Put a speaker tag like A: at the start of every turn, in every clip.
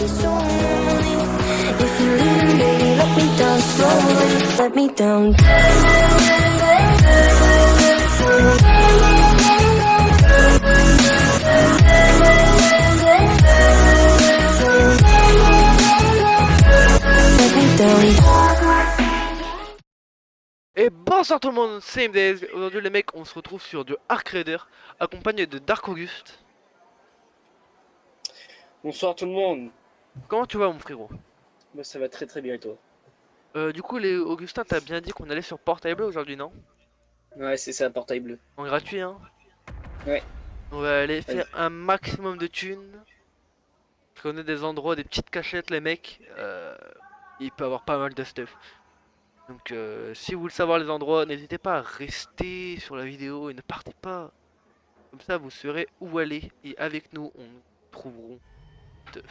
A: so lonely. If you're leaving, baby, let me down slowly. Let me down. Let me down.
B: Et bonsoir tout le monde, c'est MDS. Aujourd'hui les mecs, on se retrouve sur du Ark Raider, accompagné de Dark Auguste.
C: Bonsoir tout le monde.
B: Comment tu vas mon frérot?
C: Moi ça va très très bien et toi?
B: Du coup les Augustin, t'as bien dit qu'on allait sur Portable aujourd'hui, non?
C: Ouais, c'est ça, portail bleu.
B: En gratuit hein.
C: Ouais.
B: On va aller
C: Vas-y.
B: faire un maximum de thunes. Parce qu'on a des endroits, des petites cachettes les mecs. Il peut y avoir pas mal de stuff. Donc si vous voulez savoir les endroits, n'hésitez pas à rester sur la vidéo et ne partez pas. Comme ça vous saurez où aller et avec nous on trouverons stuff.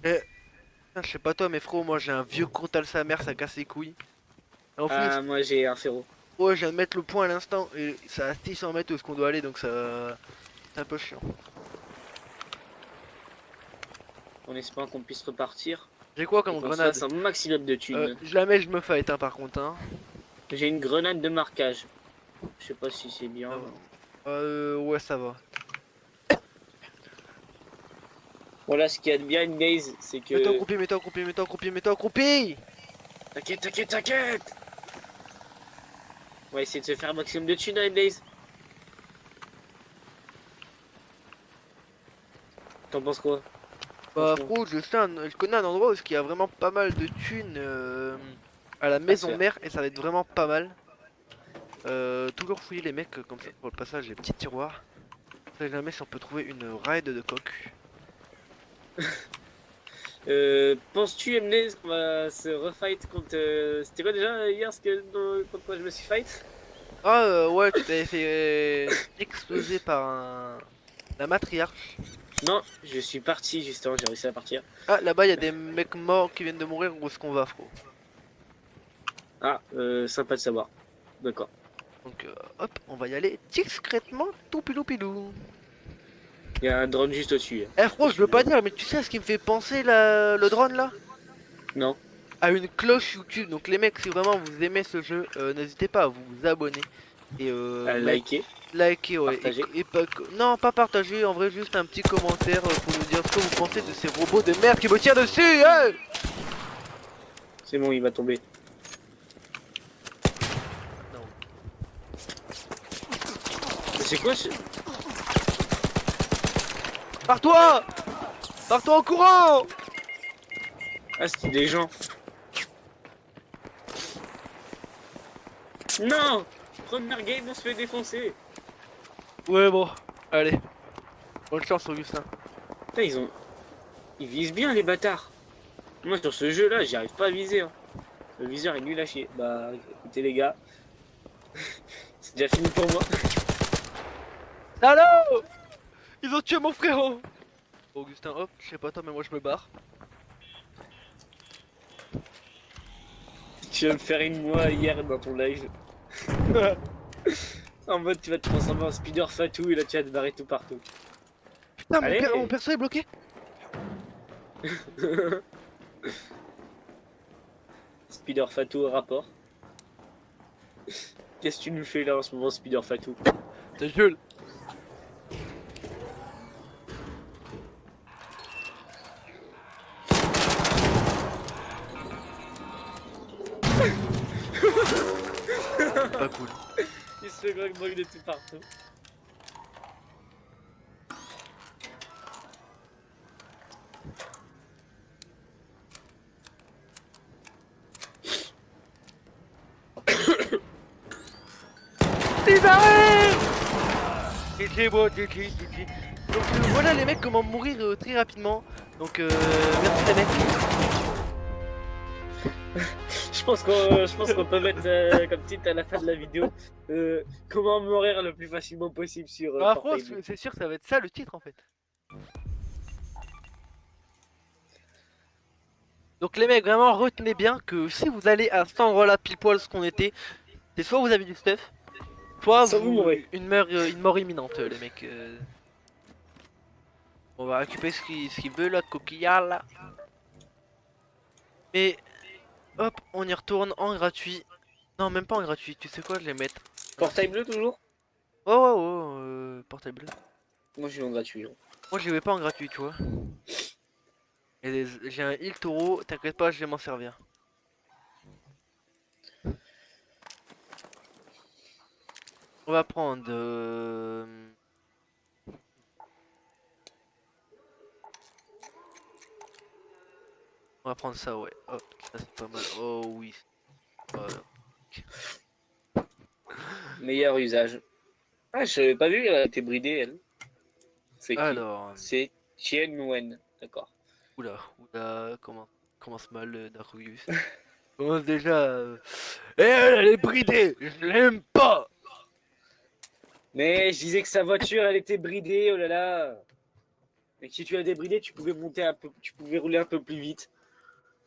B: Et putain, je sais pas toi mais frérot, moi j'ai un vieux Crotal sa mère, ça casse les couilles. Et en plus,
C: Ah, moi j'ai un ferro.
B: ouais, je viens de mettre le point à l'instant et ça a 600 mètres où est-ce qu'on doit aller donc ça c'est un peu chiant.
C: En espérant qu'on puisse repartir.
B: J'ai quoi
C: Et
B: comme
C: qu'on se
B: grenade?
C: fasse un maximum de thunes.
B: Je la mets, je me fight hein, par contre hein.
C: J'ai une grenade de marquage. Je sais pas si c'est bien.
B: Ouais ça va.
C: Voilà, ce qu'il y a de bien une base, c'est que...
B: Mets-toi accroupi, mets-toi accroupi, mets-toi accroupi, mets-toi accroupi.
C: T'inquiète, t'inquiète, t'inquiète. On va essayer de se faire un maximum de thunes dans les blaze. T'en penses quoi?
B: Bah
C: Franchement.
B: frérot, je connais un endroit où il y a vraiment pas mal de thunes à la maison
C: faire.
B: mère et ça va être vraiment pas mal. Toujours fouiller les mecs comme ça pour le passage, les petits tiroirs. On sait jamais si on peut trouver une ride de coq.
C: Penses-tu, MD, qu'on va se refight contre... C'était quoi déjà hier contre quoi je me suis fight?
B: Ah ouais, tu t'avais fait exploser par la matriarche.
C: Non, je suis parti justement, j'ai réussi à partir.
B: Ah là-bas il y a des mecs morts qui viennent de mourir, où est-ce qu'on va frérot?
C: Ah, sympa de savoir. D'accord.
B: Donc hop, on va y aller discrètement, tout pilou pilou.
C: Il y a un drone juste au-dessus.
B: Eh frérot, je veux pas dire, mais tu sais à ce qui me fait penser le drone là?
C: Non.
B: À une cloche YouTube. Donc les mecs, si vraiment vous aimez ce jeu, n'hésitez pas à vous abonner. Et
C: À liker.
B: liker, ouais.
C: Partager.
B: Non, pas partager, en vrai, juste un petit commentaire pour nous dire ce que vous pensez de ces robots de merde qui me tirent dessus, hey.
C: C'est bon, il va tomber.
B: Non.
C: Mais c'est quoi ce...
B: Pars-toi! Pars-toi en courant!
C: Ah, c'était des gens. Non! Première game, on se fait défoncer.
B: Ouais, bon, allez. Bonne chance, Augustin.
C: Putain, ils visent bien, les bâtards. Moi, sur ce jeu-là, j'y arrive pas à viser. Hein. Le viseur est nul à chier. Bah, écoutez, les gars. C'est déjà fini pour moi.
B: Allô! Ils ont tué mon frérot! Augustin, hop, je sais pas toi, mais moi je me barre.
C: Tu vas me faire une moi hier dans ton live. En mode, tu vas te transformer en speeder fatou et là, tu vas te barrer tout partout.
B: Putain,
C: Allez.
B: mon perso est bloqué!
C: Speeder fatou au rapport. Qu'est-ce que tu nous fais là en ce moment, speeder fatou?
B: Ta gueule! Pas cool.
C: Il se fait brûler tout partout.
B: Ils arrivent! GG, bon, GG. Donc voilà les mecs comment mourir très rapidement. Donc merci les mecs.
C: Je pense qu'on peut mettre comme titre à la fin de la vidéo comment mourir le plus facilement possible sur
B: Ah
C: Portable.
B: franchement c'est sûr que ça va être ça le titre en fait. Donc les mecs vraiment retenez bien que si vous allez à cet endroit là pile poil ce qu'on était, c'est soit vous avez du stuff, soit
C: Soit vous mourrez.
B: une mort imminente les mecs. On va récupérer ce qu'il veut là, coquillard là. Mais hop, on y retourne en gratuit. Non, même pas en gratuit, tu sais quoi, je vais mettre.
C: Portail bleu toujours?
B: Portail bleu.
C: Moi, je suis en gratuit. Hein.
B: Moi, je vais pas en gratuit, tu vois. Et j'ai un heal taureau, t'inquiète pas, je vais m'en servir. On va prendre. On va prendre ça, ouais. Hop, ça c'est pas mal. Oh oui. Voilà.
C: Meilleur usage. Ah, je l'avais pas vu, elle a été bridée, elle. C'est qui?
B: Alors,
C: C'est Tien Wen. D'accord.
B: oula, commence mal Darkus. Commence déjà. Et elle est bridée, je l'aime pas.
C: Mais je disais que sa voiture, elle était bridée, oh là là. Et que si tu la débridée, tu pouvais monter un peu, tu pouvais rouler un peu plus vite.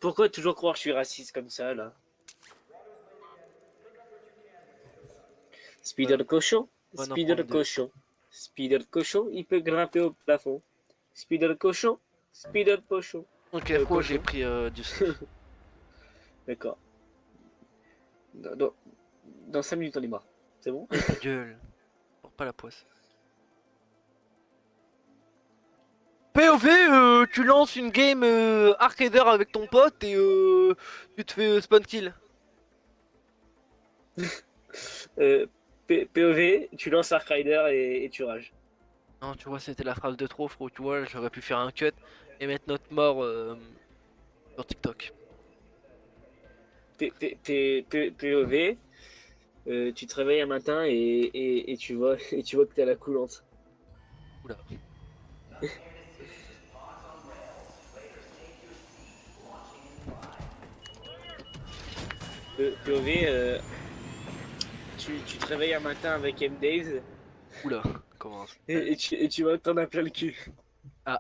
C: Pourquoi toujours croire que je suis raciste comme ça, là? Speeder de cochon,
B: On va en
C: speeder de
B: prendre deux.
C: cochon. Speeder de cochon, il peut grimper au plafond. Speeder de cochon, speeder de cochon.
B: Ok, pro, j'ai pris du stuff.
C: D'accord. Dans 5 minutes, on est mort. C'est bon?
B: Ta gueule. Porte pas la poisse. POV, tu lances une game arcader avec ton pote et tu te fais spawn kill.
C: POV, tu lances Ark Rider et tu rages.
B: Non, tu vois, c'était la phrase de trop, frérot. Tu vois, j'aurais pu faire un cut et mettre notre mort sur TikTok.
C: POV, tu te réveilles un matin et tu vois que t'as la coulante.
B: Oula.
C: POV, tu te réveilles un matin avec M-Days
B: Oula, commence.
C: et tu vois que t'en as plein le cul.
B: Ah.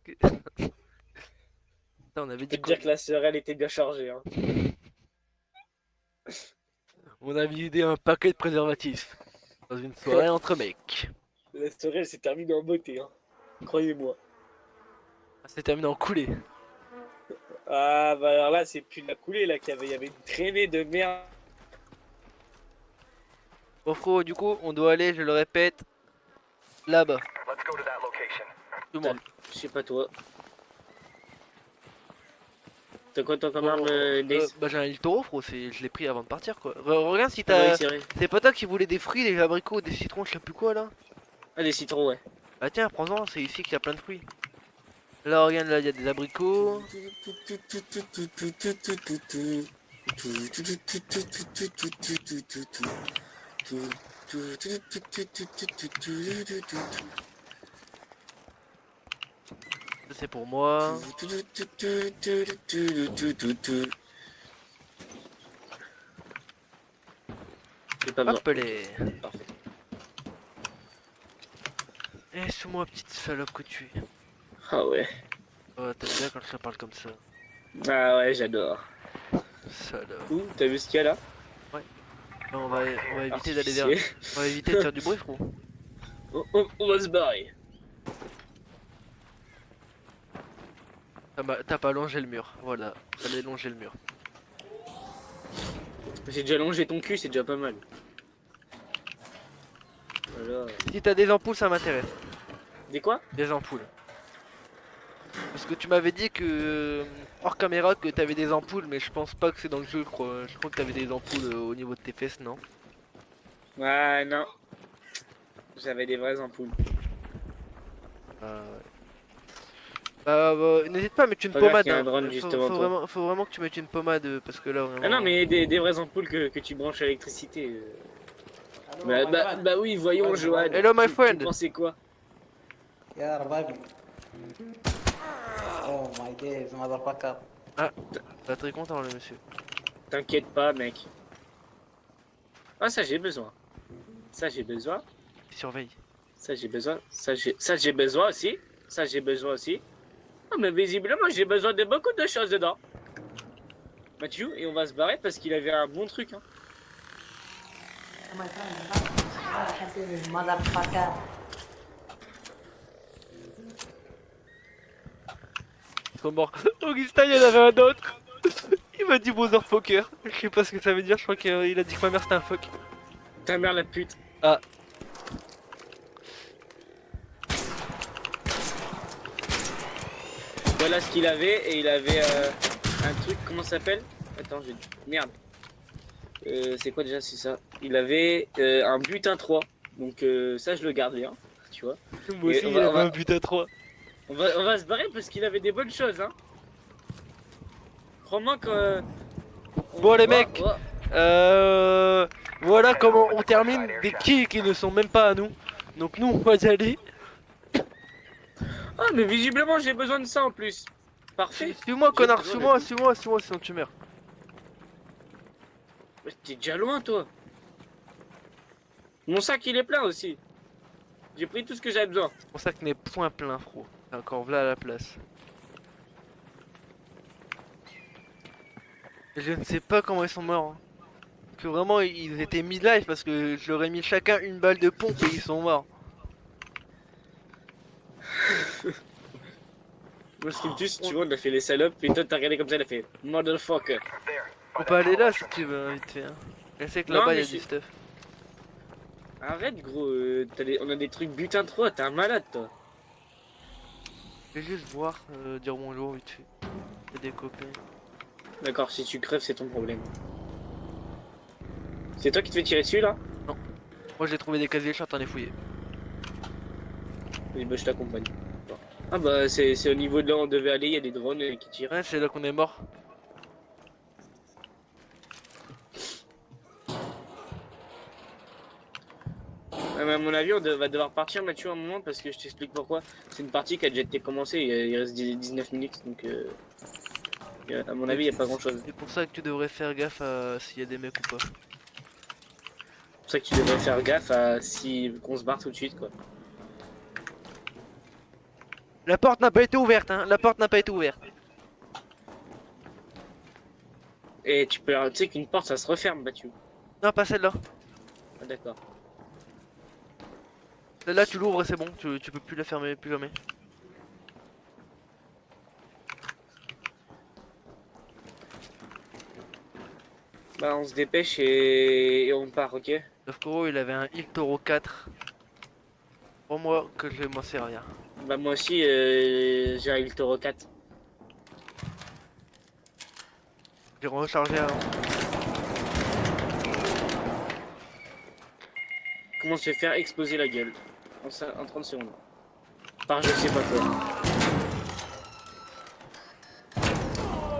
B: Putain, on avait
C: Je peux
B: dit
C: te
B: quoi?
C: dire que la sœur, elle était bien chargée. Hein.
B: On a vidé un paquet de préservatifs dans une soirée entre mecs.
C: La sœur, elle s'est terminée en beauté. Hein. Croyez-moi.
B: Ça s'est terminé en coulée.
C: Ah, bah alors là, c'est plus de la coulée, là, qu'il y avait une traînée de merde.
B: Bon, frérot, du coup, on doit aller, je le répète, là-bas. Tout le monde.
C: Je sais pas toi. T'as quoi toi comme arme,
B: Bah j'ai un île taureau, frérot, je l'ai pris avant de partir, quoi. Regarde si
C: Ah bah oui,
B: t'as...
C: c'est vrai.
B: C'est pas toi qui voulais des fruits, des abricots, des citrons, je sais plus quoi, là?
C: Ah, des citrons, ouais.
B: Ah tiens, prends-en, c'est ici qu'il y a plein de fruits. Là, regarde, là, il y a des abricots. Ça, c'est pour moi.
C: J'ai pas besoin.
B: Hop les.
C: Parfait.
B: Eh, sous-moi, petite salope que tu es.
C: Ah ouais.
B: Oh, t'aimes bien quand je te parle comme ça.
C: Ah ouais, j'adore.
B: Salope.
C: Ouh, t'as vu ce qu'il y a là?
B: Non, on va éviter d'aller
C: Artificier.
B: vers... On va éviter de faire du bruit, frérot.
C: On va se barrer.
B: T'as pas longé le mur, voilà. Fallait longer le mur.
C: J'ai déjà longé ton cul, c'est déjà pas mal. Voilà.
B: Si t'as des ampoules, ça m'intéresse.
C: Des quoi?
B: Des ampoules. Parce que tu m'avais dit que hors caméra que t'avais des ampoules, mais je pense pas que c'est dans le jeu, je crois. Je crois que t'avais des ampoules au niveau de tes fesses, non?
C: Ah non. J'avais des vraies ampoules.
B: N'hésite pas à mettre une
C: Regarde
B: pommade.
C: qu'il y a un
B: Hein.
C: drone juste devant toi.
B: Faut vraiment que tu mettes une pommade parce que là vraiment.
C: Ah non, mais des vraies ampoules que tu branches à l'électricité. Bah oui, voyons, Johan.
B: Hello, my
C: Tu
B: friend.
C: pensais quoi?
D: Yeah, revive me. Oh my days, motherfucker.
B: Pas très content le monsieur.
C: T'inquiète pas, mec. Ah, ça j'ai besoin. Ça j'ai besoin.
B: Il surveille.
C: Ça j'ai besoin. Ça j'ai besoin aussi. Ça j'ai besoin aussi. Ah, mais visiblement j'ai besoin de beaucoup de choses dedans. Mathieu, et on va se barrer parce qu'il avait un bon truc. Hein.
D: Motherfucker.
B: sont morts. Augustin, il y en avait un autre. Il m'a dit motherfucker. Je sais pas ce que ça veut dire, je crois qu'il a dit que ma mère c'était un fuck.
C: Ta mère la pute.
B: Ah.
C: Voilà ce qu'il avait, et il avait un truc, comment ça s'appelle? Attends, merde. C'est quoi déjà, c'est ça? Il avait un butin 3. Donc ça, je le garde bien, tu vois.
B: Moi aussi,
C: Et
B: il avait un but à 3.
C: On va se barrer parce qu'il avait des bonnes choses, hein. Crois-moi que...
B: Bon, les mecs. Voilà comment on termine des kills qui ne sont même pas à nous. Donc nous, on va y aller.
C: Ah, mais visiblement, j'ai besoin de ça en plus. Parfait.
B: Suis-moi, connard,
C: besoin
B: suis-moi,
C: de-
B: suis-moi, suis-moi, sinon tu meurs.
C: Mais t'es déjà loin, toi. Mon sac, il est plein aussi. J'ai pris tout ce que j'avais besoin.
B: Mon sac n'est point plein, frérot. T'as encore là à la place. Et je ne sais pas comment ils sont morts. Hein. Que vraiment, ils étaient mid-life parce que je leur ai mis chacun une balle de pompe et ils sont morts.
C: Moi, ce qui me tue, c'est tu vois, on a fait les salopes, et toi, t'as regardé comme ça, il a fait motherfucker.
B: On peut aller là si tu veux, hein, vite fait. Hein. Je sais que
C: Non,
B: là-bas, il y
C: mais
B: a du
C: je-
B: stuff.
C: Arrête, gros, on a des trucs butin 3, t'es un malade, toi.
B: Je vais juste voir, dire bonjour vite fait. Il y a des copains.
C: D'accord, si tu crèves, c'est ton problème. C'est toi qui te fais tirer dessus, là?
B: Moi j'ai trouvé des casiers, je suis en train de les fouiller.
C: Oui, bah, je t'accompagne. Ah bah, c'est au niveau de là où on devait aller, il y a des drones qui tirent.
B: Ouais, c'est là qu'on est mort.
C: Ah, mais à mon avis, va devoir partir, Mathieu, à un moment, parce que je t'explique pourquoi. C'est une partie qui a déjà été commencée, il reste 19 minutes, donc à mon avis, il n'y a pas grand chose.
B: C'est pour ça que tu devrais faire gaffe à s'il y a des mecs ou pas.
C: C'est pour ça que tu devrais faire gaffe à qu'on se barre tout de suite, quoi.
B: La porte n'a pas été ouverte, hein. La porte n'a pas été ouverte.
C: Et tu sais qu'une porte, ça se referme, Mathieu.
B: Non, pas celle-là.
C: Ah, d'accord.
B: Celle-là, tu l'ouvres et c'est bon. Tu peux plus la fermer, plus jamais.
C: Bah, on se dépêche et on part, ok?
B: Sauf qu'Oro, il avait un Il Toro 4. Pour moi, que je m'en sais rien.
C: Bah, moi aussi, j'ai un Toro 4.
B: J'ai rechargé avant.
C: Comment se faire exploser la gueule en 30 secondes. Par je sais pas quoi.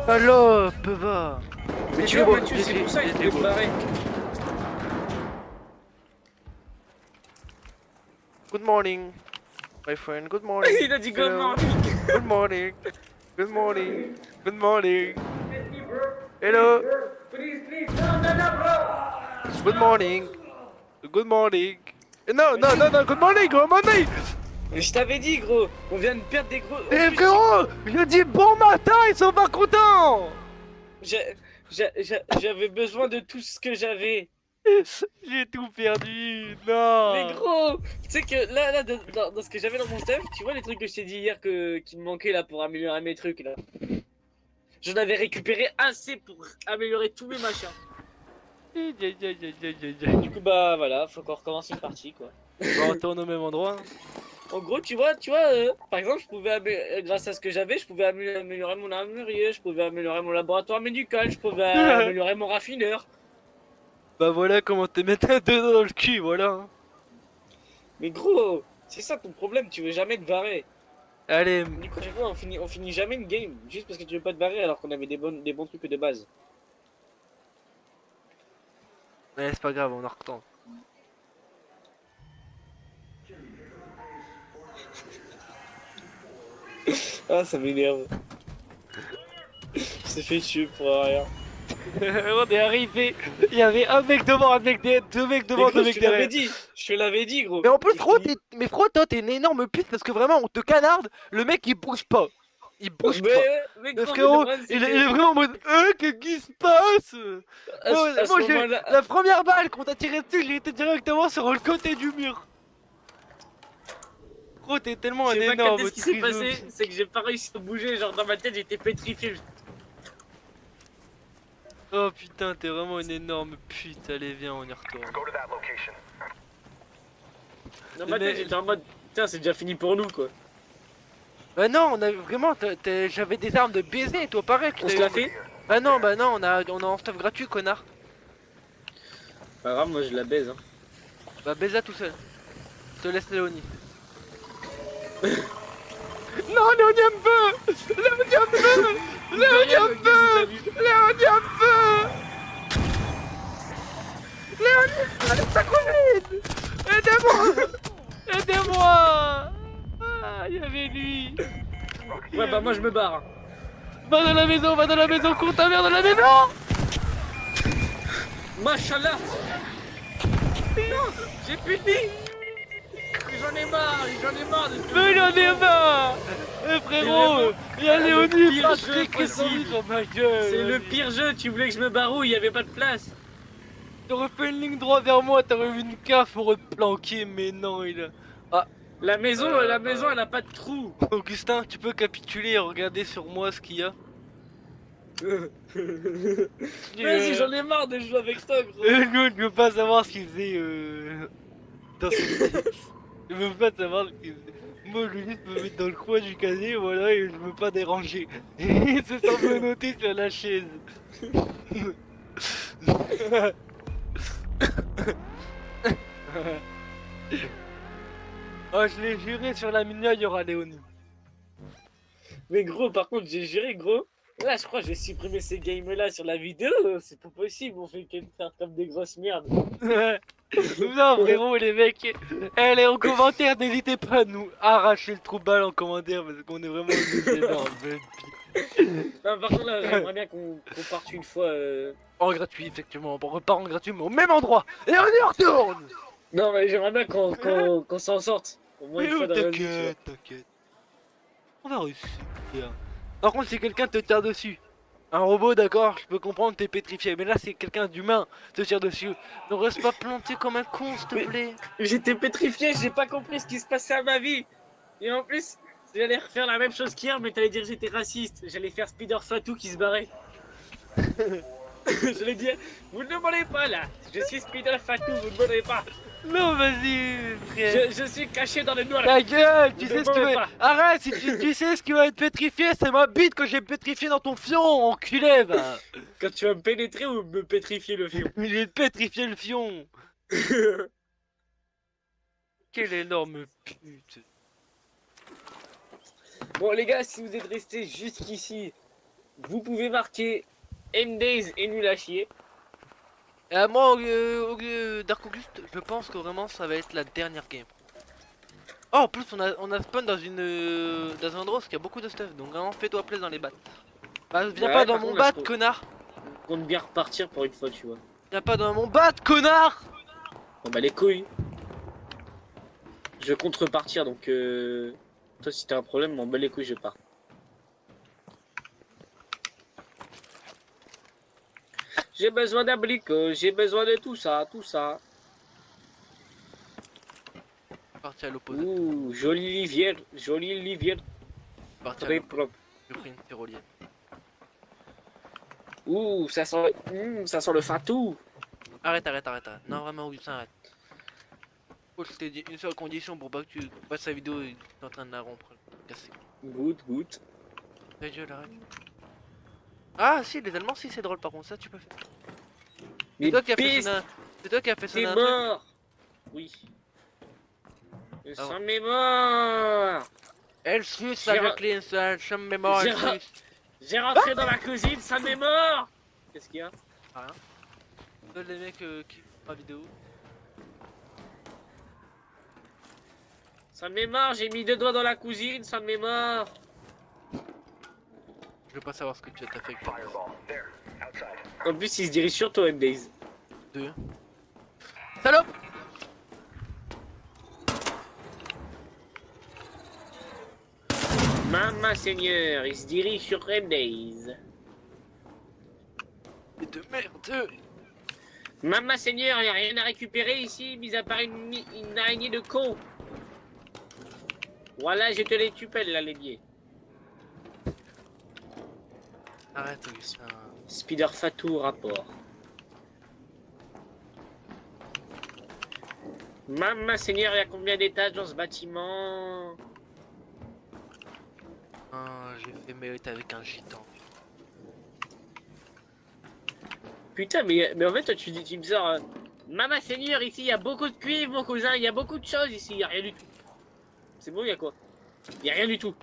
B: Salope, va.
C: Mais tu
B: J'étais
C: vois,
B: beau,
C: Mathieu, c'est pour ça que je
B: j'étais
C: voulais
B: beau.
C: me barrer.
B: Good morning, my friend. Good morning.
C: Il a dit go
B: Hello.
C: morning.
B: Good morning. Good morning. Good morning. Hello. Good morning. Good morning. Non, non, non, non, good morning, good morning.
C: Mais je t'avais dit, gros, on vient de perdre des gros. En
B: Eh
C: plus,
B: frérot, je dis bon matin, ils sont pas contents.
C: J'avais besoin de tout ce que j'avais.
B: J'ai tout perdu, non.
C: Mais gros, tu sais que là dans ce que j'avais dans mon stuff, tu vois les trucs que je t'ai dit hier qui me manquaient là pour améliorer mes trucs là. J'en avais récupéré assez pour améliorer tous mes machins. Du coup bah voilà, faut qu'on recommence une partie quoi.
B: On retourne au même endroit.
C: En gros, tu vois, par exemple, grâce à ce que j'avais, je pouvais améliorer mon armurier, je pouvais améliorer mon laboratoire médical, je pouvais améliorer mon raffineur.
B: Bah voilà comment te mettre un dedo dans le cul, voilà.
C: Mais gros, c'est ça ton problème, tu veux jamais te barrer.
B: Allez,
C: Du coup, chaque fois, on finit jamais une game, juste parce que tu veux pas te barrer alors qu'on avait des bons trucs de base.
B: ouais, c'est pas grave, on en retourne.
C: Ah, ça m'énerve. Je t'ai fait chier pour rien.
B: On est arrivé, il y avait un mec devant, deux mecs devant,
C: Mais gros,
B: deux mecs derrière.
C: je te l'avais dit, gros.
B: Mais en plus,
C: Il
B: frérot,
C: finit-
B: mais frérot, toi, t'es une énorme pute parce que vraiment, on te canarde, le mec il bouge pas. Il bouge pas.
C: mais
B: Le
C: gros,
B: frérot,
C: le problème, c'est
B: il
C: que-
B: est vraiment en mode qu'est-ce qui se passe?
C: à ce
B: Moi, j'ai
C: moment-là-
B: la première balle qu'on t'a tiré dessus, j'ai été directement sur le côté du mur. Gros, t'es tellement un
C: J'ai pas
B: énorme
C: capté ce qui s'est
B: triso.
C: passé, c'est que j'ai pas réussi à bouger, genre dans ma tête j'étais pétrifié.
B: Oh putain, t'es vraiment une énorme pute. Allez, viens, on y retourne.
C: Dans ma tête
B: Mais-
C: j'étais en mode, putain c'est déjà fini pour nous quoi.
B: Bah non, on a vraiment, j'avais des armes de baiser, toi pareil.
C: On se l'a fait?
B: Bah non, on a en stuff gratuit, connard.
C: Pas grave, moi je la baise hein.
B: Bah baise-la tout seul. Je te laisse Léonie. Non, Léonie un peu. Léonie un peu. Léonie un peu. Léonie un peu. Léonie, allez, ça crever. Aidez-moi. Aidez-moi. Ah, il y avait lui.
C: Ouais bah moi je me barre.
B: Va dans la maison, cours ta mère dans la maison.
C: Machallah. Non, j'ai plus de vie. J'en ai marre de tout.
B: Mais il en est marre. Eh frérot, il y a
C: le
B: Léonie et
C: pire
B: Patrick
C: jeu
B: qui sont mis
C: possible.
B: sur ma gueule.
C: C'est le
B: vas-y.
C: pire jeu, tu voulais que je me barouille, il y avait pas de place.
B: T'aurais fait une ligne droite vers moi, t'aurais eu une cave pour te planquer, mais non, il a...
C: La maison,
B: bah.
C: elle a pas de trou.
B: Augustin, tu peux capituler et regarder sur moi ce qu'il y a.
C: Vas-y, j'en ai marre de jouer avec toi, gros.
B: Nous, je veux pas savoir ce qu'il faisait dans son pièce. Je veux pas savoir ce qu'il faisait. Moi, je veux juste me mettre dans le coin du casier, voilà, et je veux pas déranger. Et c'est sans me noter sur la chaise. Oh, je l'ai juré sur la minia, il y aura Léonie.
C: Mais gros, par contre, j'ai juré, gros. Là, je crois que je vais supprimer ces games-là sur la vidéo. C'est pas possible, on fait que de faire comme des grosses merdes.
B: Non, frérot, les mecs, allez en commentaire, n'hésitez pas à nous arracher le trou de balle en commentaire parce qu'on est vraiment des énormes bébés.
C: Non, par contre, là, j'aimerais bien qu'on parte une fois.
B: En gratuit, effectivement, on repart en gratuit, mais au même endroit, et on y retourne.
C: Non, mais j'aimerais bien qu'on s'en sorte. Au moins une fois dans la vie, tu vois.
B: T'inquiète, t'inquiète. On va réussir. Par contre, si quelqu'un te tire dessus, un robot, d'accord, je peux comprendre, t'es pétrifié, mais là, c'est quelqu'un d'humain te tire dessus. Ne reste pas planté comme un con, s'il te
C: Mais-
B: plaît.
C: J'étais pétrifié, j'ai pas compris ce qui se passait à ma vie. Et en plus, j'allais refaire la même chose qu'hier, mais t'allais dire que j'étais raciste. J'allais faire Spider Fatou qui se barrait. J'allais dire, vous ne demandez pas là. Je suis Spider Fatou, vous ne demandez pas.
B: Non, vas-y, frère.
C: Je suis caché dans le noir.
B: Ta gueule, tu
C: Ne
B: sais ce qui
C: demandez
B: va...
C: pas.
B: Arrête, si tu sais ce qui va être pétrifié, c'est ma bite que j'ai pétrifié dans ton fion, enculé, va.
C: Quand tu vas me pénétrer ou me pétrifier le fion.
B: J'ai pétrifié le fion. Quelle énorme pute.
C: Bon les gars, si vous êtes restés jusqu'ici, vous pouvez marquer M-Days est nul à chier.
B: Moi, Dark Auguste, je pense que vraiment ça va être la dernière game. Oh, en plus, on a spawn dans dans un endroit où il y a beaucoup de stuff, donc vraiment fais-toi plaisir dans les battes. Bah, viens
C: Ouais,
B: pas dans
C: par
B: mon
C: contre, là,
B: bat,
C: je trouve-
B: connard.
C: On compte bien repartir pour une fois, tu vois.
B: Viens pas dans mon bat, connard.
C: Bon bah les couilles. Je compte repartir donc toi si t'as un problème, m'en bats les couilles, je pars. J'ai besoin d'abricots, j'ai besoin de tout ça, tout ça.
B: Parti à l'opposé.
C: Ouh, jolie livière,
B: Parti à
C: très
B: l'opposé.
C: propre.
B: J'ai pris une tyrolienne.
C: Ouh, ça sent le fatou.
B: Arrête. Non, vraiment, Augustin, arrête. Oh, je t'ai dit une seule condition pour pas que tu passes la vidéo et t'es en train de la rompre. Casser.
C: Goûte.
B: Ta gueule, arrête. Ah, si, les Allemands, si, c'est drôle par contre, ça tu peux faire.
C: Mais
B: C'est toi qui as fait
C: pisse,
B: sonner C'est toi qui as fait
C: t'es
B: sonner un truc.
C: mort. Oui. Le
B: Ah
C: sang m'est mort.
B: Elle suce
C: J'ai
B: avec les champs mémoire.
C: J'ai ra- J'ai rentré dans la cuisine, ça m'est mort. Qu'est-ce qu'il y a?
B: Les mecs qui font la vidéo.
C: Ça m'est mort, j'ai mis 2 doigts dans la cuisine, ça m'est mort.
B: Je veux pas savoir ce que tu as fait avec ta vie.
C: En plus, il se dirige sur toi, M-Days.
B: 2. Salope.
C: Maman Seigneur, il se dirige sur M-Days.
B: Et de merde.
C: Maman Seigneur, il n'y a rien à récupérer ici, mis à part une araignée de con. Voilà, je te les tupelle, là, les biais.
B: Arrête, Augustin.
C: Spider Fatou, rapport. Maman Seigneur, il y a combien d'étages dans ce bâtiment?
B: Ah, j'ai fait mérite avec un gitan.
C: Putain, mais en fait, toi, tu me sors... Maman Seigneur, ici, il y a beaucoup de cuivre, mon cousin. Il y a beaucoup de choses ici. Il n'y a rien du tout. C'est bon, il y a quoi? Il n'y a rien du tout.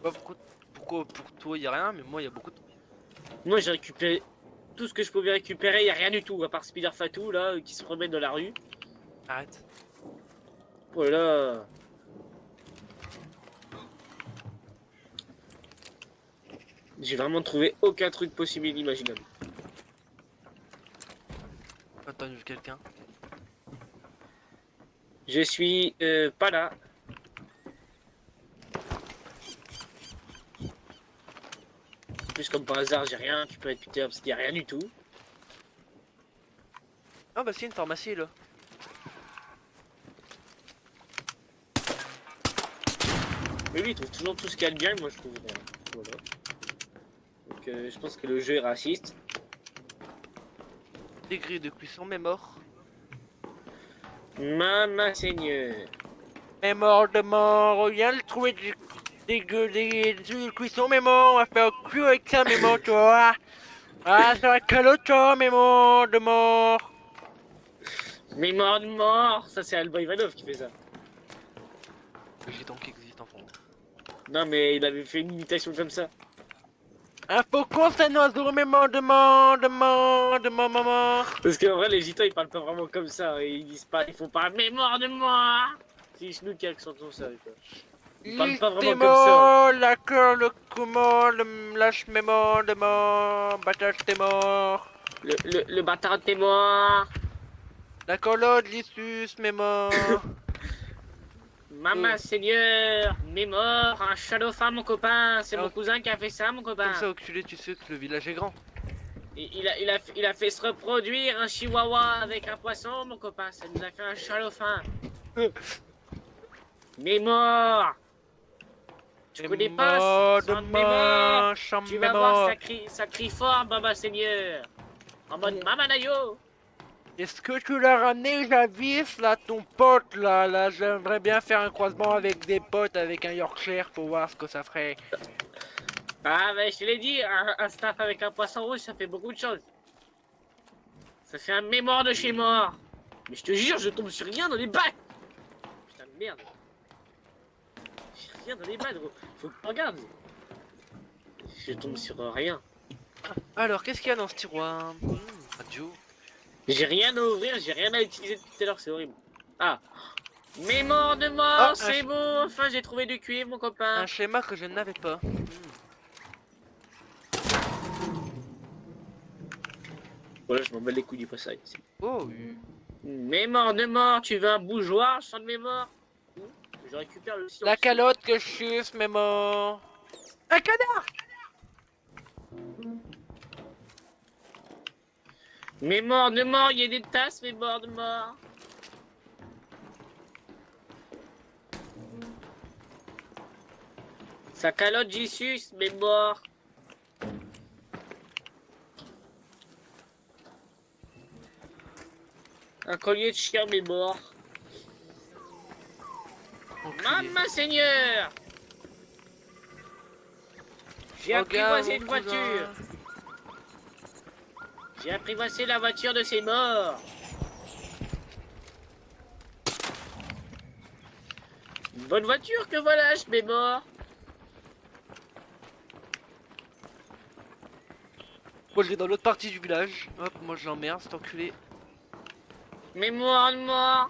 B: Pourquoi pour toi il y a rien, mais moi il y a beaucoup de...
C: Moi, j'ai récupéré tout ce que je pouvais récupérer. Il n'y a rien du tout, à part Spider Fatou, là, qui se promène dans la rue.
B: Arrête.
C: Voilà. J'ai vraiment trouvé aucun truc possible et inimaginable.
B: Attends, j'ai vu quelqu'un.
C: Je suis pas là. En plus, comme par hasard, j'ai rien. Tu peux être Peter parce qu'il n'y a rien du tout.
B: Ah bah c'est une pharmacie là.
C: Mais lui, il trouve toujours tout ce qu'il y a de bien. Moi, je trouve rien. Voilà. Donc, je pense que le jeu est raciste.
B: Des grilles de cuisson, mais mort.
C: Maman Seigneur.
B: Mais mort de mort, viens le trouver des de cuisson, mais mort, on va faire cuire avec ça, mais mort, tu vois. Ah, ça va calotte, toi, mais mort de mort.
C: Mais mort de mort. Ça, c'est Alba Ivanov qui fait ça.
B: Le gitan qui existe en fond.
C: Non, mais il avait fait une imitation comme ça.
B: Un faucon, c'est un oiseau, mais mort de mort, de mort, de mort, mort.
C: Parce qu'en vrai, les gitans, ils parlent pas vraiment comme ça. Ils disent pas, ils font pas mais mort de mort. C'est Chenouk qui accentue ça, quoi. Ils parlent pas vraiment comme ça.
B: mort, la cœur, le comment, le lâche, mais mort de mort, battage, t'es mort.
C: Le bâtard, t'es mort.
B: La colotte, l'issus, mais mort.
C: Maman Seigneur, mais mort, un chalofa, mon copain. C'est mon
B: Ah,
C: cousin qui a fait ça, mon copain.
B: Comme ça, enculé, tu sais que le village est grand.
C: Et il a fait se reproduire un chihuahua avec un poisson, mon copain. Ça nous a fait un chalofin. Mais mort. Tu connais pas
B: de
C: sans mémoire.
B: mort, chambre
C: Tu vas voir, ça crie fort, Maman Seigneur. En mode Maman Nayo.
B: Est-ce que tu l'as ramené, Javis, là, ton pote, là, j'aimerais bien faire un croisement avec des potes, avec un Yorkshire, pour voir ce que ça ferait.
C: Ah, mais je te l'ai dit, un staff avec un poisson rouge, ça fait beaucoup de choses. Ça fait un mémoire de chez mort. Mais je te jure, je tombe sur rien dans les bacs. Putain de merde. J'ai rien dans les bacs, gros. Faut que tu regardes. Je tombe sur rien.
B: Alors, qu'est-ce qu'il y a dans ce tiroir? Radio.
C: J'ai rien à ouvrir, j'ai rien à utiliser depuis tout à l'heure, c'est horrible. Ah. Mémoire de mort,
B: Oh,
C: c'est bon. Enfin, j'ai trouvé du cuivre, mon copain.
B: Un schéma que je n'avais pas.
C: Voilà, je m'en bats les couilles du passage ici.
B: Oh oui.
C: Mémoire de mort, tu veux un bougeoir, champ de mémoire? Je récupère le silence.
B: La calotte que je suce, mais mort. Un canard!
C: Mémoire de mort, il y a des tasses, mémoire de mort. Sa calotte, j'y suce, mémoire. Un collier de chien, mémoire. Maman Seigneur! J'ai apprivoisé une voiture. J'ai apprivoisé la voiture de ses morts. Une bonne voiture que voilà, je m'ai mort.
B: Moi je vais dans l'autre partie du village. Hop, moi je l'emmerde, cet enculé.
C: Mémoire de mort.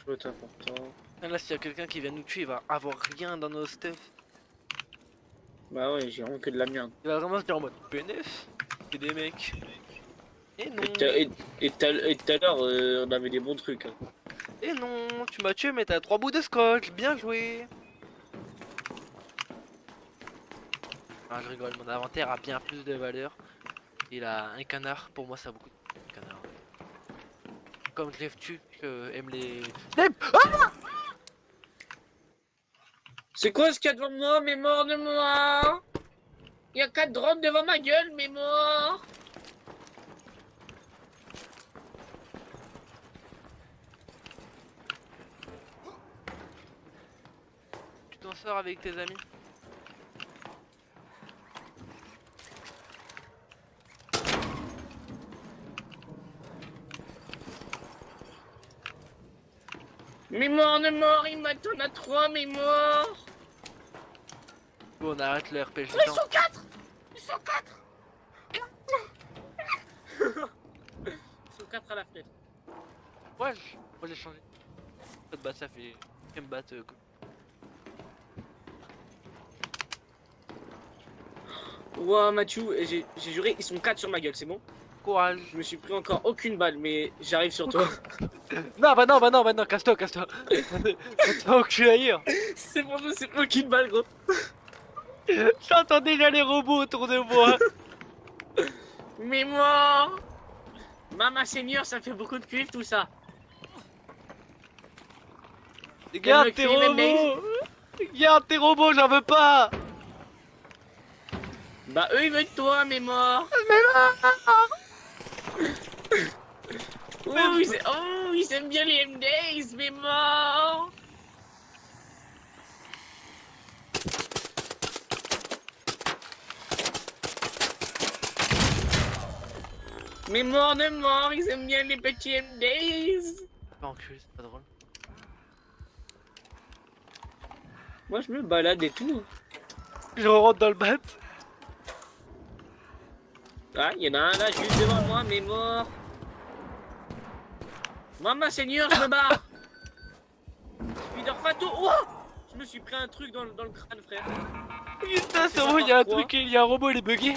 C: C'est important.
B: Ah, là, s'il y a quelqu'un qui vient nous tuer, il va avoir rien dans nos stuff.
C: Bah ouais, j'ai vraiment que de la merde.
B: Il va vraiment se dire en mode PNF. C'est des mecs. Et non.
C: Et tout à l'heure, on avait des bons trucs. Hein.
B: Et non, tu m'as tué, mais t'as 3 bouts de scotch. Bien joué. Ah, je rigole, mon inventaire a bien plus de valeur. Il a un canard, pour moi ça a beaucoup de canard. Comme je les tue, je aime les...
C: C'est quoi ce qu'il y a devant moi, mais mort de moi? Il y a 4 drones devant ma gueule, mais mort.
B: Tu t'en sors avec tes amis?
C: Mais mort de mort, il m'attend à 3, mais mort.
B: Bon, on arrête le RPG.
C: Ils sont 4. Ils sont 4. Ils sont 4 à la fenêtre.
B: Ouais, moi j'ai changé. Pas de bat, ça fait... me battre.
C: Ouah, Mathieu, j'ai juré, ils sont 4 sur ma gueule, c'est bon?
B: Courage.
C: Je me suis pris encore aucune balle, mais j'arrive sur toi.
B: Non, bah non, casse-toi, casse-toi. Va-toi enculer ailleurs.
C: C'est bon, je me suis pris aucune balle, gros.
B: J'entends déjà les robots autour de moi.
C: Mais mort. Mama Seigneur, ça fait beaucoup de cuivre tout ça.
B: Garde
C: le
B: tes
C: cri, même
B: robots. Garde tes robots, j'en veux pas.
C: Bah eux ils veulent toi, mais mort. Oh, ils aiment bien les M-Days, mais mort. Mais mort de mort, ils aiment bien les petits M-Days.
B: Pas enculé, c'est pas drôle.
C: Moi je me balade et tout.
B: Je rentre dans le bat.
C: Ah, il y en a un là juste devant moi, mais mort. Maman Seigneur, je me barre. Spider Fato. Oh, je me suis pris un truc dans le crâne, frère.
B: Putain, c'est
C: pas
B: bon, il y a un
C: par quoi.
B: truc, il y a un robot, il est bugué.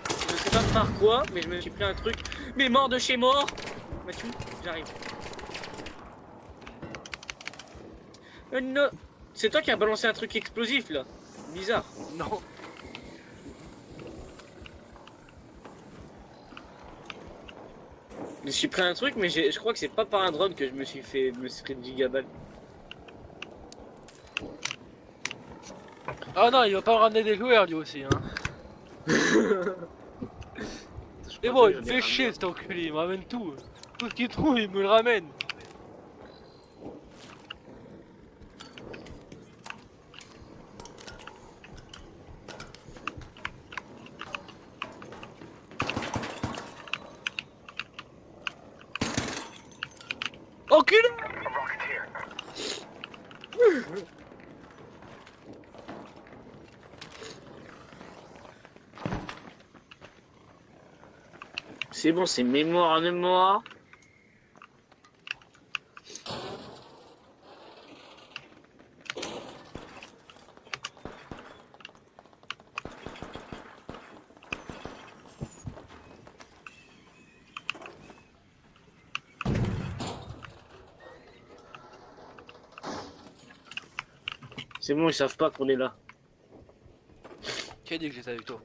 C: Je sais pas par quoi, mais je me suis pris un truc. Mais mort de chez mort. Mathieu, j'arrive. Non. C'est toi qui as balancé un truc explosif là. Bizarre.
B: Non.
C: Je me suis pris un truc, mais je crois que c'est pas par un drone que je me suis pris de gigaballes.
B: Ah non, il va pas me ramener des joueurs lui aussi, hein. Et bon, il me fait chier cet enculé, il me ramène tout. Tout ce qu'il trouve, il me le ramène. Enculé!
C: C'est bon, c'est mémoire de moi. C'est bon, ils savent pas qu'on est là.
B: Qui a dit que j'étais avec toi?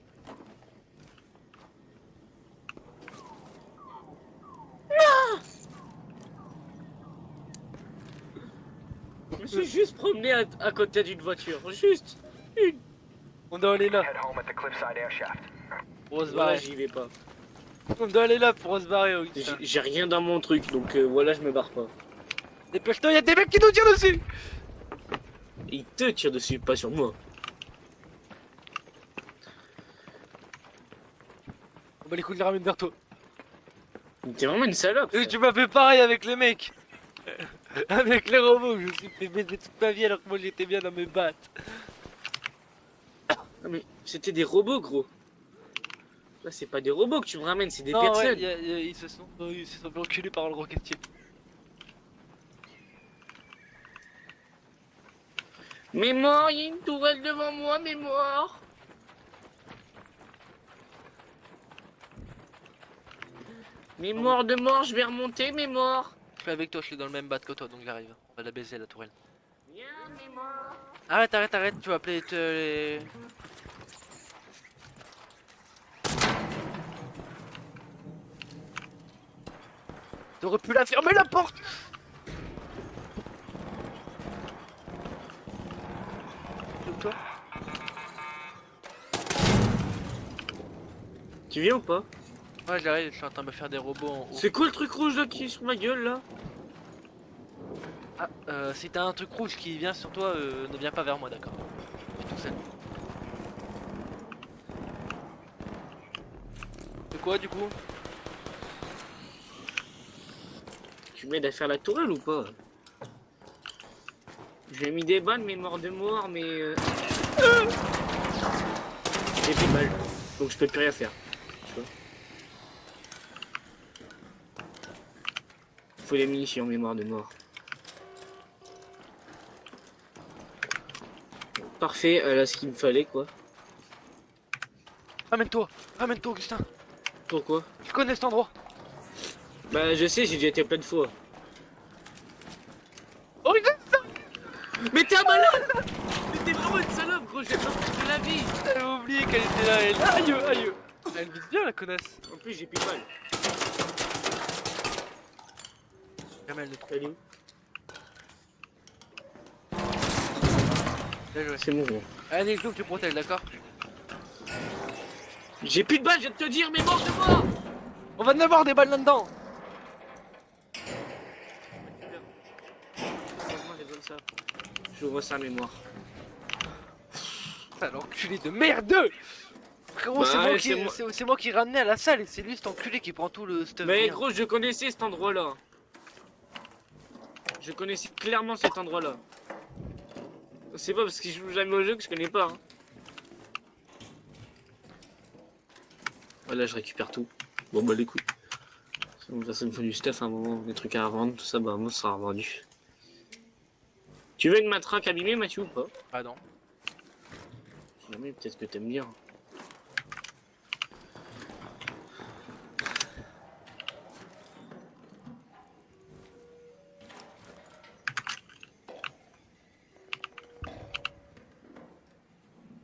C: Je me suis juste promené à côté d'une voiture. Juste une.
B: On doit aller là,
E: Head home at the Cliffside air shaft.
B: pour se
C: Voilà,
B: barrer.
C: j'y vais pas.
B: On doit aller là pour se barrer, Augustin.
C: J'ai rien dans mon truc, donc voilà, je me barre pas.
B: Dépêche-toi, y'a des mecs qui nous tirent dessus!
C: Ils te tirent dessus, pas sur moi.
B: On va les coups de les ramène vers toi.
C: T'es vraiment une salope.
B: Et tu m'as fait pareil avec les mecs. Avec les robots, je me suis fait baiser toute ma vie alors que moi j'étais bien dans mes battes.
C: Non mais c'était des robots, gros. Là, c'est pas des robots que tu me ramènes, c'est des
B: Non,
C: personnes.
B: ouais, ils se sont fait enculer par le roquetier.
C: Mais mort, il y a une tourelle devant moi, mais mort. Mais mort de mort, je vais remonter, mais mort.
B: Je suis avec toi, je suis dans le même bat que toi donc j'arrive. On va la baiser la tourelle.
C: Viens, mais mort.
B: Arrête, tu vas appeler les... T'aurais pu la fermer la porte. C'est toi?
C: Tu viens ou pas?
B: Ouais, j'arrive, je suis en train de me faire des robots en haut.
C: C'est quoi le truc rouge là qui est sur ma gueule là?
B: Ah, si t'as un truc rouge qui vient sur toi, ne viens pas vers moi, d'accord? Je suis tout seul. C'est quoi du coup?
C: Tu m'aides à faire la tourelle ou pas? J'ai mis des balles, mais mort de mort, mais j'ai plus de balles, donc je peux plus rien faire. Tu vois. Faut les munitions, mémoire de mort. Parfait, là ce qu'il me fallait quoi.
B: Ramène-toi, Augustin.
C: Pourquoi?
B: Je connais cet endroit.
C: Bah je sais, j'ai déjà été plein de fois.
B: Oh, regarde ça.
C: Mais t'es un malade! Mais t'es vraiment une salope gros, j'ai peur de la vie!
B: J'avais oublié qu'elle était là, elle. Aïe, aïe. Elle vise bien la connasse.
C: En plus j'ai plus de balles.
B: Jamais elle le trouve.
C: Salut.
B: Bien joué.
C: C'est bon gros.
B: Allez, Nico, tu protèges, d'accord?
C: J'ai plus de balles, je viens de te dire, mais mort de moi!
B: On va en avoir des balles là-dedans.
C: J'ouvre sa mémoire.
B: Ah, l'enculé de merde. Frérot,
C: Bah
B: c'est moi
C: ouais,
B: qui,
C: c'est moi.
B: c'est moi qui ramenais à la salle et c'est lui cet enculé qui prend tout le stuff.
C: Mais
B: bien.
C: gros, je connaissais cet endroit-là. Je connaissais clairement cet endroit-là. C'est pas parce que je joue jamais au jeu que je connais pas. Hein. Voilà, je récupère tout. Bon bah les couilles. Ça me fait du stuff à un moment, des trucs à revendre, tout ça, bah moi ça sera vendu. Tu veux une matraque abîmée, Mathieu, ou pas?
B: Ah non.
C: Si jamais, peut-être que t'aimes bien.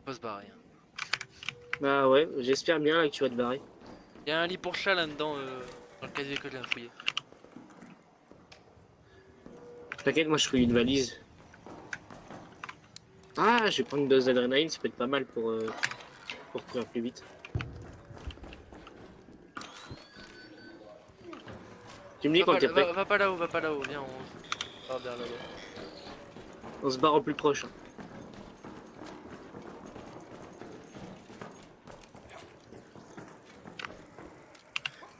B: Faut se barrer. Hein.
C: Bah ouais, j'espère bien là que tu vas te barrer.
B: Il y a un lit pour chat là-dedans, dans le casier que je viens de fouiller.
C: T'inquiète, moi je fouille une valise. Ah, je vais prendre une dose d'adrénaline, ça peut être pas mal pour courir plus vite. Tu me dis quand t'es prêt,
B: Va pas là-haut, viens, on va vers là-bas.
C: on se barre au plus proche. Hein.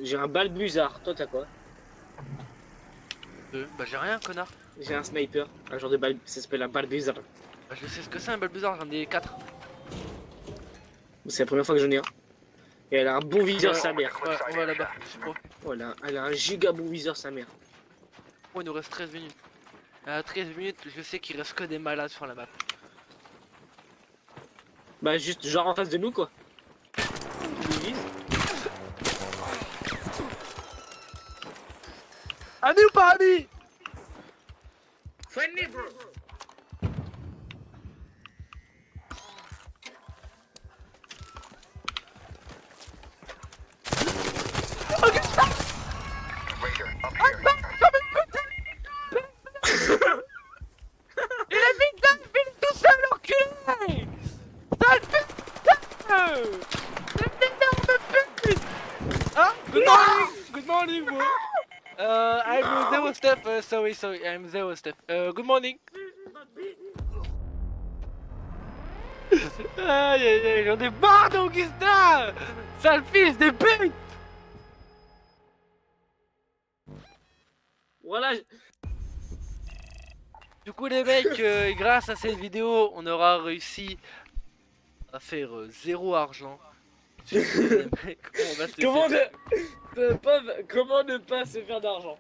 C: J'ai un balbuzard, toi t'as quoi?
B: Bah j'ai rien, connard.
C: J'ai un sniper, un genre de balle, ça s'appelle un balbuzard.
B: Bah je sais ce que c'est un balbuzard, j'en ai 4.
C: C'est la première fois que j'en ai un. Et elle a un bon viseur sa mère.
B: Ouais, on va là-bas, je sais pas.
C: Voilà, elle a un giga bon viseur sa mère.
B: Oh, il nous reste 13 minutes. À 13 minutes, je sais qu'il reste que des malades sur la map.
C: Bah juste genre en face de nous quoi. Tu nous vises.
B: Ami ou pas ami?
C: Friendly bro.
B: Il a mis de la ville tout seul, enculé! Sale putain! C'est énorme pute! Ah? Good morning, bro! I'm Zero Steph, sorry, I'm Zero Steph. Good morning! Aïe aïe aïe, j'en ai marre d'Augustin! Sale fils de pute!
C: Voilà.
B: Du coup les mecs, grâce à cette vidéo, on aura réussi à faire 0 argent. Les mecs, on va se laisser-
C: Comment ne pas se faire d'argent?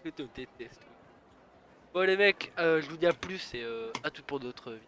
B: Je te déteste. Bon les mecs, je vous dis à plus et à tout pour d'autres vidéos.